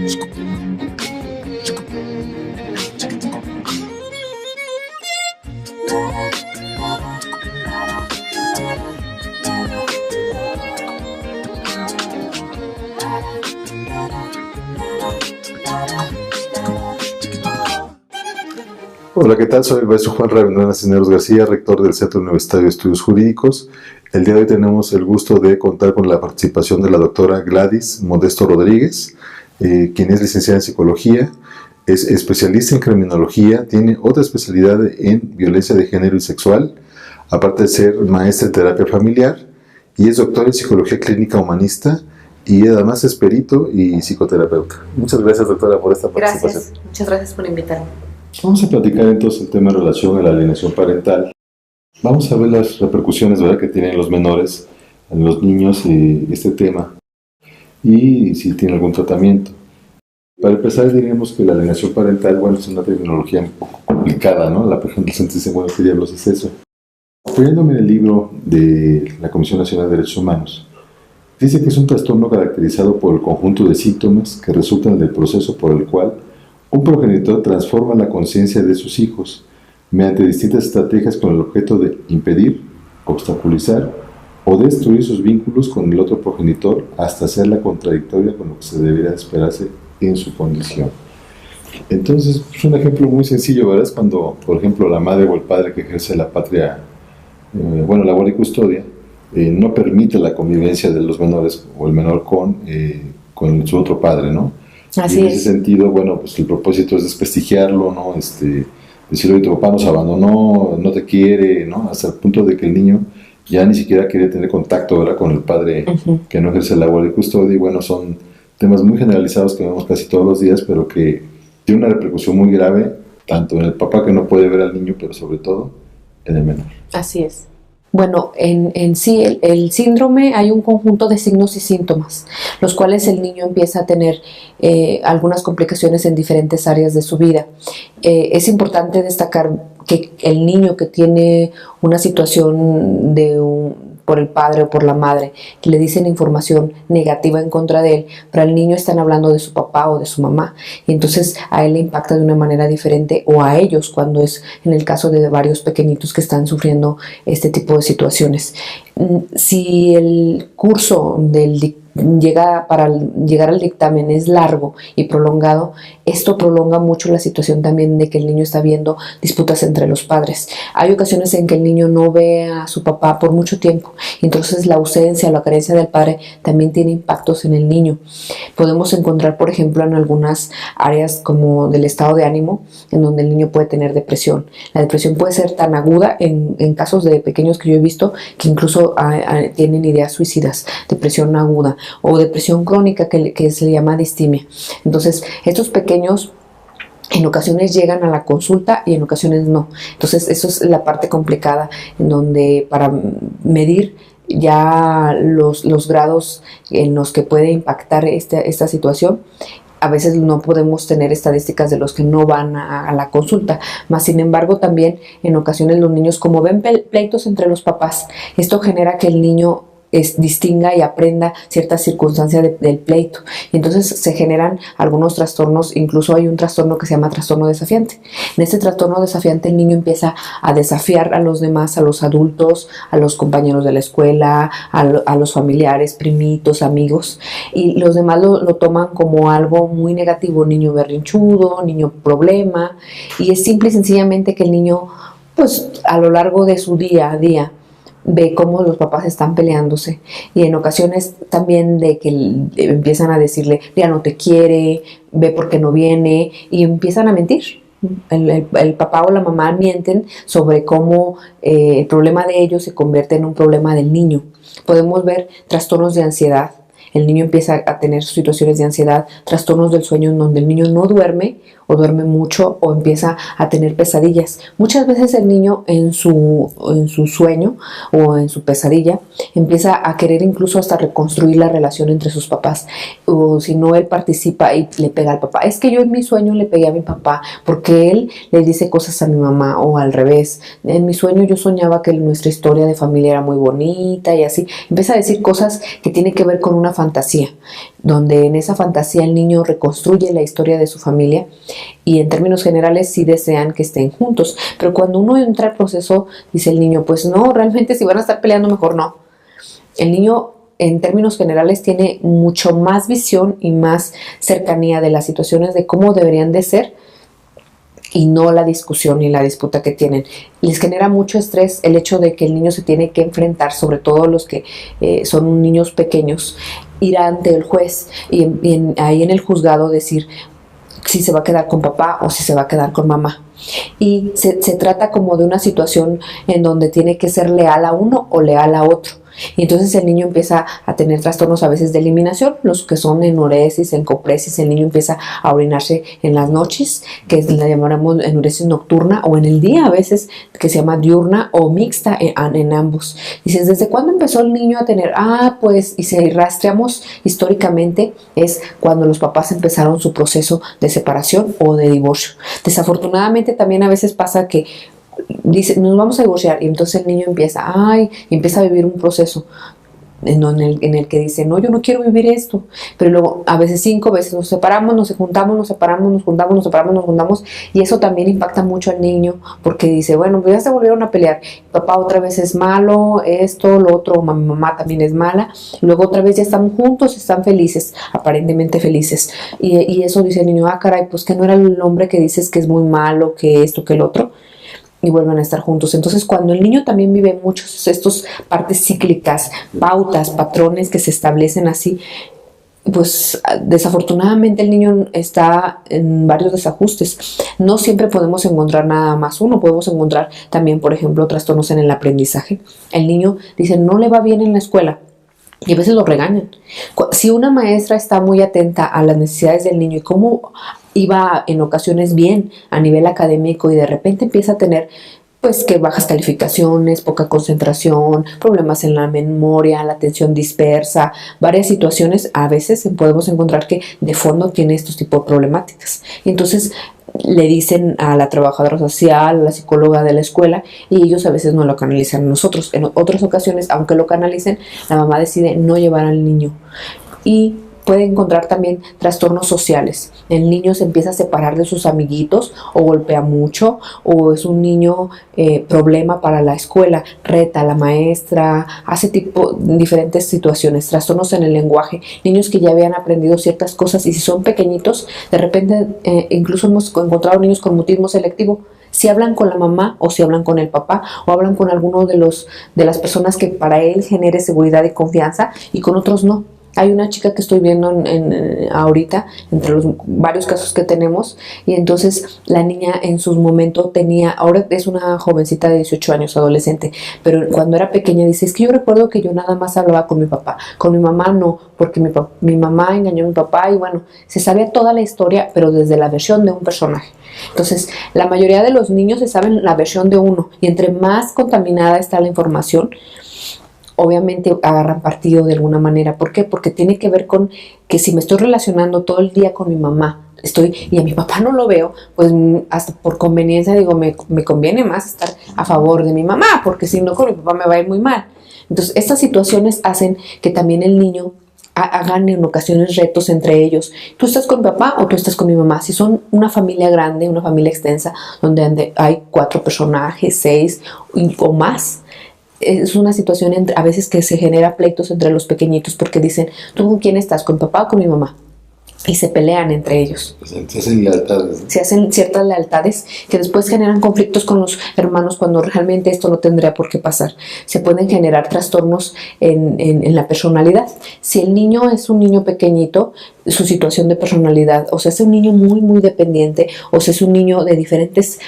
Hola, ¿qué tal? Soy el maestro Juan Ravenena Cisneros García, rector del Centro Universitario de Estudios Jurídicos. El día de hoy tenemos el gusto de contar con la participación de la doctora Gladys Modesto Rodríguez, quien es licenciada en Psicología, es especialista en Criminología, tiene otra especialidad en Violencia de Género y Sexual, aparte de ser maestra en Terapia Familiar, y es doctora en Psicología Clínica Humanista, y además es perito y psicoterapeuta. Muchas gracias, doctora, por esta participación. Gracias, muchas gracias por invitarme. Vamos a platicar entonces el tema en relación a la alienación parental. Vamos a ver las repercusiones, ¿verdad?, que tienen los menores, en los niños, este tema, y si tiene algún tratamiento. Para empezar, diríamos que la alienación parental, bueno, es una terminología un poco complicada, ¿no? La persona dice, bueno, ¿qué diablos es eso? Apoyándome en el libro de la Comisión Nacional de Derechos Humanos, dice que es un trastorno caracterizado por el conjunto de síntomas que resultan del proceso por el cual un progenitor transforma la conciencia de sus hijos mediante distintas estrategias con el objeto de impedir, obstaculizar o destruir sus vínculos con el otro progenitor hasta hacerla contradictoria con lo que se debería esperarse en su condición. Entonces, es un ejemplo muy sencillo, ¿verdad? Es cuando, por ejemplo, la madre o el padre que ejerce la patria, la guardia y custodia, no permite la convivencia de los menores o el menor con su otro padre, ¿no? Así y en es. ese sentido, bueno, pues el propósito es desprestigiarlo, ¿no? Decirle, oye, tu papá nos abandonó, no te quiere, ¿no? Hasta el punto de que el niño ya ni siquiera quiere tener contacto, ¿verdad?, con el padre que no ejerce la guardia y custodia. Y bueno, son temas muy generalizados que vemos casi todos los días, pero que tiene una repercusión muy grave, tanto en el papá que no puede ver al niño, pero sobre todo en el menor. Así es. Bueno, en sí, el síndrome, hay un conjunto de signos y síntomas, los cuales el niño empieza a tener algunas complicaciones en diferentes áreas de su vida. Es importante destacar que el niño que tiene una situación por el padre o por la madre, que le dicen información negativa en contra de él, para el niño están hablando de su papá o de su mamá, y entonces a él le impacta de una manera diferente, o a ellos cuando es en el caso de varios pequeñitos que están sufriendo este tipo de situaciones. Si el curso para llegar al dictamen es largo y prolongado, esto prolonga mucho la situación también de que el niño está viendo disputas entre los padres. Hay ocasiones en que el niño no ve a su papá por mucho tiempo, entonces la ausencia o la carencia del padre también tiene impactos en el niño. Podemos encontrar, por ejemplo, en algunas áreas como del estado de ánimo, en donde el niño puede tener depresión. La depresión puede ser tan aguda en casos de pequeños que yo he visto que incluso tienen ideas suicidas, depresión aguda, o depresión crónica que se le llama distimia. Entonces, estos pequeños en ocasiones llegan a la consulta y en ocasiones no. Entonces, eso es la parte complicada, en donde para medir ya los grados en los que puede impactar esta situación, a veces no podemos tener estadísticas de los que no van a la consulta, más sin embargo también en ocasiones los niños, como ven pleitos entre los papás, esto genera que el niño distinga y aprenda ciertas circunstancias del pleito, y entonces se generan algunos trastornos. Incluso hay un trastorno que se llama trastorno desafiante. En este trastorno desafiante el niño empieza a desafiar a los demás, a los adultos, a los compañeros de la escuela, a los familiares, primitos, amigos, y los demás lo toman como algo muy negativo, niño berrinchudo, niño problema, y es simple y sencillamente que el niño, pues a lo largo de su día a día, ve cómo los papás están peleándose, y en ocasiones también de que empiezan a decirle, ya no te quiere, ve por qué no viene, y empiezan a mentir. El papá o la mamá mienten sobre cómo el problema de ellos se convierte en un problema del niño. Podemos ver trastornos de ansiedad. El niño empieza a tener situaciones de ansiedad, trastornos del sueño en donde el niño no duerme o duerme mucho o empieza a tener pesadillas. Muchas veces el niño en su sueño o en su pesadilla empieza a querer incluso hasta reconstruir la relación entre sus papás, o si no, él participa y le pega al papá. Es que yo en mi sueño le pegué a mi papá porque él le dice cosas a mi mamá, o al revés. En mi sueño yo soñaba que nuestra historia de familia era muy bonita y así. Empieza a decir cosas que tienen que ver con una familia fantasía, donde en esa fantasía el niño reconstruye la historia de su familia y en términos generales sí desean que estén juntos. Pero cuando uno entra al proceso, dice el niño, pues no, realmente si van a estar peleando mejor no. El niño en términos generales tiene mucho más visión y más cercanía de las situaciones de cómo deberían de ser y no la discusión ni la disputa que tienen. Les genera mucho estrés el hecho de que el niño se tiene que enfrentar, sobre todo los que son niños pequeños, ir ante el juez y ahí en el juzgado decir si se va a quedar con papá o si se va a quedar con mamá. Y se trata como de una situación en donde tiene que ser leal a uno o leal a otro. Y entonces el niño empieza a tener trastornos a veces de eliminación, los que son enuresis, encopresis. El niño empieza a orinarse en las noches, que la llamaremos enuresis nocturna, o en el día a veces, que se llama diurna o mixta en ambos. Dices, ¿desde cuándo empezó el niño a tener? Pues, y si rastreamos históricamente, es cuando los papás empezaron su proceso de separación o de divorcio. Desafortunadamente también a veces pasa que dice, nos vamos a divorciar, y entonces el niño empieza a vivir un proceso en el que dice, no, yo no quiero vivir esto, pero luego a veces 5 veces nos separamos, nos juntamos, nos separamos, nos juntamos, nos separamos, nos juntamos, y eso también impacta mucho al niño, porque dice, bueno, pues ya se volvieron a pelear, papá otra vez es malo, esto, lo otro, mi mamá también es mala, luego otra vez ya están juntos, están felices, aparentemente felices, y eso dice el niño, caray, pues que no era el hombre que dices que es muy malo, que esto, que el otro, y vuelvan a estar juntos. Entonces, cuando el niño también vive muchos estos partes cíclicas, pautas, patrones que se establecen así, pues desafortunadamente el niño está en varios desajustes. No siempre podemos encontrar nada más uno, podemos encontrar también, por ejemplo, trastornos en el aprendizaje. El niño dice, no le va bien en la escuela, y a veces lo regañan. Si una maestra está muy atenta a las necesidades del niño y cómo iba en ocasiones bien a nivel académico y de repente empieza a tener pues que bajas calificaciones, poca concentración, problemas en la memoria, la atención dispersa, varias situaciones, a veces podemos encontrar que de fondo tiene estos tipos de problemáticas. Y entonces le dicen a la trabajadora social, a la psicóloga de la escuela, y ellos a veces no lo canalizan. Nosotros, en otras ocasiones, aunque lo canalicen, la mamá decide no llevar al niño. Y puede encontrar también trastornos sociales. El niño se empieza a separar de sus amiguitos, o golpea mucho, o es un niño problema para la escuela, reta a la maestra, hace diferentes situaciones, trastornos en el lenguaje, niños que ya habían aprendido ciertas cosas y si son pequeñitos, de repente incluso hemos encontrado niños con mutismo selectivo. Si hablan con la mamá o si hablan con el papá o hablan con alguno de las personas que para él genere seguridad y confianza y con otros no. Hay una chica que estoy viendo ahorita, entre los varios casos que tenemos, y entonces la niña en sus momentos ahora es una jovencita de 18 años, adolescente, pero cuando era pequeña dice, es que yo recuerdo que yo nada más hablaba con mi papá, con mi mamá no, porque mi mamá engañó a mi papá, y bueno, se sabía toda la historia, pero desde la versión de un personaje. Entonces, la mayoría de los niños se saben la versión de uno, y entre más contaminada está la información, obviamente agarran partido de alguna manera. ¿Por qué? Porque tiene que ver con que si me estoy relacionando todo el día con mi mamá, y a mi papá no lo veo, pues hasta por conveniencia digo, me conviene más estar a favor de mi mamá, porque si no con mi papá me va a ir muy mal. Entonces, estas situaciones hacen que también el niño hagan en ocasiones retos entre ellos. ¿Tú estás con mi papá o tú estás con mi mamá? Si son una familia grande, una familia extensa, donde hay 4 personajes, 6 o más, es una situación a veces que se genera pleitos entre los pequeñitos porque dicen, ¿tú con quién estás? ¿Con papá o con mi mamá? Y se pelean entre ellos. Se hacen lealtades, ¿no? Se hacen ciertas lealtades que después generan conflictos con los hermanos cuando realmente esto no tendría por qué pasar. Se pueden generar trastornos en la personalidad. Si el niño es un niño pequeñito, su situación de personalidad, o sea, es un niño muy, muy dependiente, o sea, es un niño de diferentes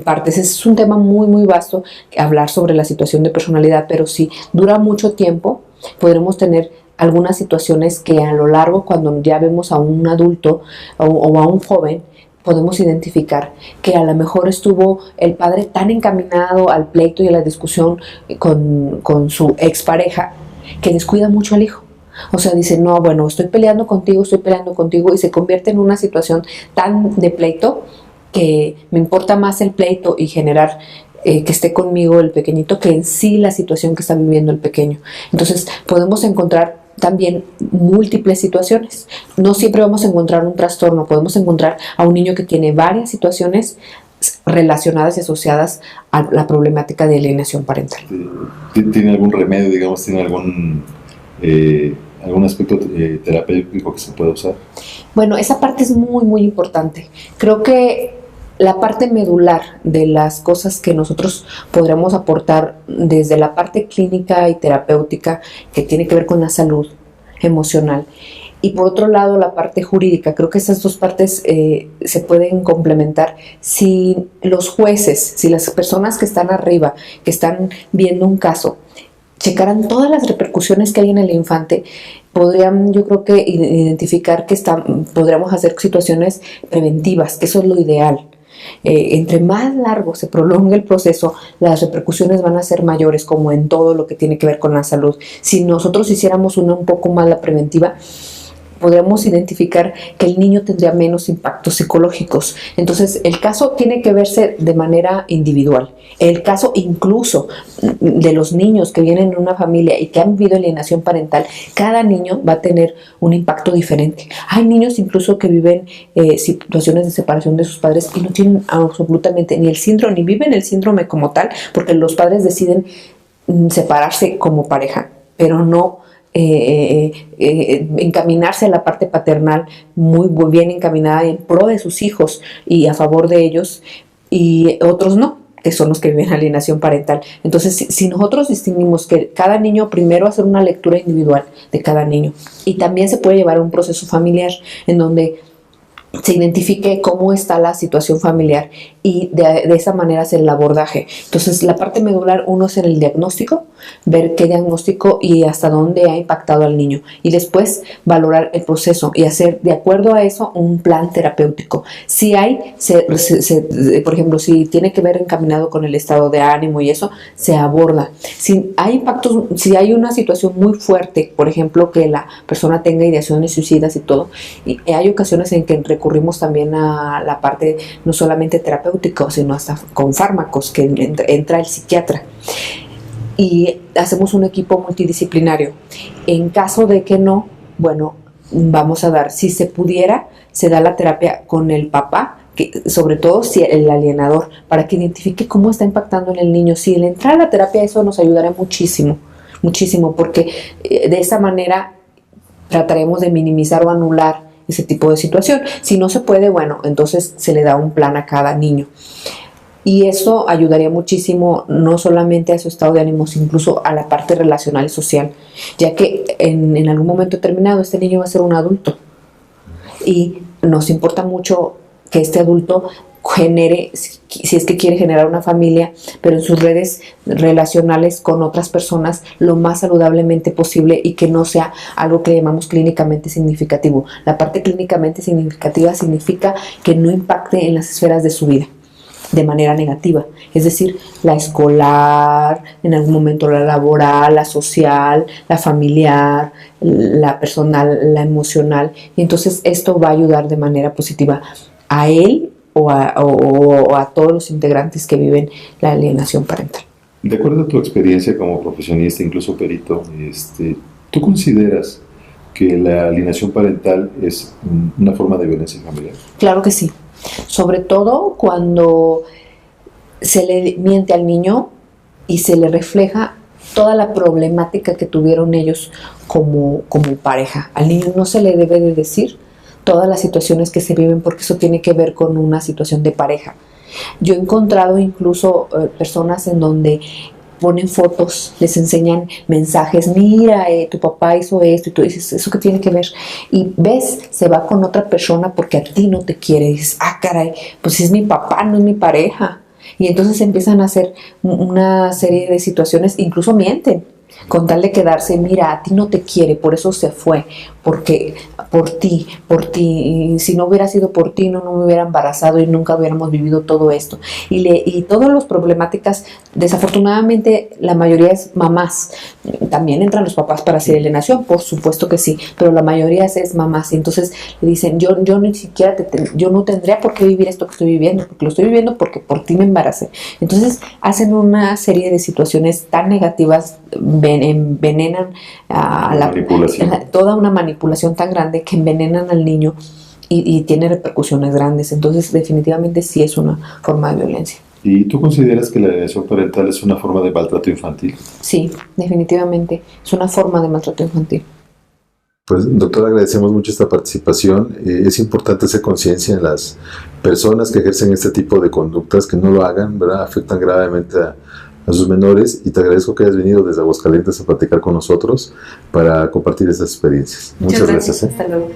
partes. Es un tema muy, muy vasto hablar sobre la situación de personalidad, pero si dura mucho tiempo, podremos tener algunas situaciones que a lo largo, cuando ya vemos a un adulto o a un joven, podemos identificar que a lo mejor estuvo el padre tan encaminado al pleito y a la discusión con su expareja que descuida mucho al hijo. O sea, dice, no, bueno, estoy peleando contigo, y se convierte en una situación tan de pleito que me importa más el pleito y generar que esté conmigo el pequeñito que en sí la situación que está viviendo el pequeño. Entonces podemos encontrar también múltiples situaciones. No siempre vamos a encontrar un trastorno, podemos encontrar a un niño que tiene varias situaciones relacionadas y asociadas a la problemática de alienación parental. ¿Tiene algún remedio, digamos, tiene algún aspecto terapéutico que se pueda usar? Bueno, esa parte es muy, muy importante. Creo que la parte medular de las cosas que nosotros podremos aportar desde la parte clínica y terapéutica, que tiene que ver con la salud emocional, y por otro lado la parte jurídica, creo que esas dos partes se pueden complementar. Si los jueces, si las personas que están arriba, que están viendo un caso, checaran todas las repercusiones que hay en el infante, podrían, yo creo que, identificar que podríamos hacer situaciones preventivas, que eso es lo ideal. Entre más largo se prolongue el proceso, las repercusiones van a ser mayores, como en todo lo que tiene que ver con la salud. Si nosotros hiciéramos un poco más la preventiva, podremos identificar que el niño tendría menos impactos psicológicos. Entonces, el caso tiene que verse de manera individual. El caso incluso de los niños que vienen en una familia y que han vivido alienación parental, cada niño va a tener un impacto diferente. Hay niños incluso que viven situaciones de separación de sus padres y no tienen absolutamente ni el síndrome, ni viven el síndrome como tal, porque los padres deciden separarse como pareja, pero no encaminarse a la parte paternal muy bien encaminada en pro de sus hijos y a favor de ellos, y otros no, que son los que viven alienación parental. Entonces, si nosotros distinguimos que cada niño, primero hacer una lectura individual de cada niño, y también se puede llevar a un proceso familiar en donde se identifique cómo está la situación familiar y de esa manera hacer el abordaje. Entonces, la parte medular, uno es en el diagnóstico, ver qué diagnóstico y hasta dónde ha impactado al niño, y después valorar el proceso y hacer de acuerdo a eso un plan terapéutico. Si hay, por ejemplo, si tiene que ver encaminado con el estado de ánimo y eso, se aborda. Si hay impactos, si hay una situación muy fuerte, por ejemplo, que la persona tenga ideaciones suicidas y todo, y hay ocasiones en que recurrimos también a la parte no solamente terapéutica, sino hasta con fármacos, que entra el psiquiatra. Y hacemos un equipo multidisciplinario. En caso de que no, bueno, vamos a dar, si se pudiera, se da la terapia con el papá, sobre todo si el alienador, para que identifique cómo está impactando en el niño. Si el entrar a la terapia, eso nos ayudará muchísimo, muchísimo, porque de esa manera trataremos de minimizar o anular ese tipo de situación. Si no se puede, bueno, entonces se le da un plan a cada niño. Y eso ayudaría muchísimo, no solamente a su estado de ánimo, sino incluso a la parte relacional y social, ya que en algún momento determinado este niño va a ser un adulto. Y nos importa mucho que este adulto genere, si es que quiere generar una familia, pero en sus redes relacionales con otras personas lo más saludablemente posible, y que no sea algo que llamamos clínicamente significativo. La parte clínicamente significativa significa que no impacte en las esferas de su vida de manera negativa, es decir, la escolar, en algún momento la laboral, la social, la familiar, la personal, la emocional, y entonces esto va a ayudar de manera positiva a él o a todos los integrantes que viven la alienación parental. De acuerdo a tu experiencia como profesionista, incluso perito, ¿tú consideras que la alienación parental es una forma de violencia familiar? Claro que sí, sobre todo cuando se le miente al niño y se le refleja toda la problemática que tuvieron ellos como pareja. Al niño no se le debe de decir todas las situaciones que se viven, porque eso tiene que ver con una situación de pareja. Yo he encontrado incluso personas en donde ponen fotos, les enseñan mensajes, mira, tu papá hizo esto, y tú dices, ¿eso qué tiene que ver? Y ves, se va con otra persona porque a ti no te quiere, y dices, caray, pues es mi papá, no es mi pareja. Y entonces empiezan a hacer una serie de situaciones, incluso mienten, con tal de quedarse, mira, a ti no te quiere, por eso se fue, porque por ti, y si no hubiera sido por ti, no me hubiera embarazado y nunca hubiéramos vivido todo esto. Y todas las problemáticas, desafortunadamente, la mayoría es mamás. También entran los papás para hacer alienación, por supuesto que sí, pero la mayoría es mamás. Y entonces le dicen, yo ni siquiera, yo no tendría por qué vivir esto que estoy viviendo, porque lo estoy viviendo porque por ti me embaracé. Entonces hacen una serie de situaciones tan negativas envenenan toda una manipulación tan grande que envenenan al niño y tiene repercusiones grandes. Entonces, definitivamente sí es una forma de violencia. ¿Y tú consideras que la alienación parental es una forma de maltrato infantil? Sí, definitivamente es una forma de maltrato infantil. Pues, doctora, agradecemos mucho esta participación. Es importante hacer conciencia en las personas que ejercen este tipo de conductas, que no lo hagan, ¿verdad? Afectan gravemente a sus menores, y te agradezco que hayas venido desde Aguascalientes a platicar con nosotros para compartir esas experiencias. Muchas gracias. Hasta luego.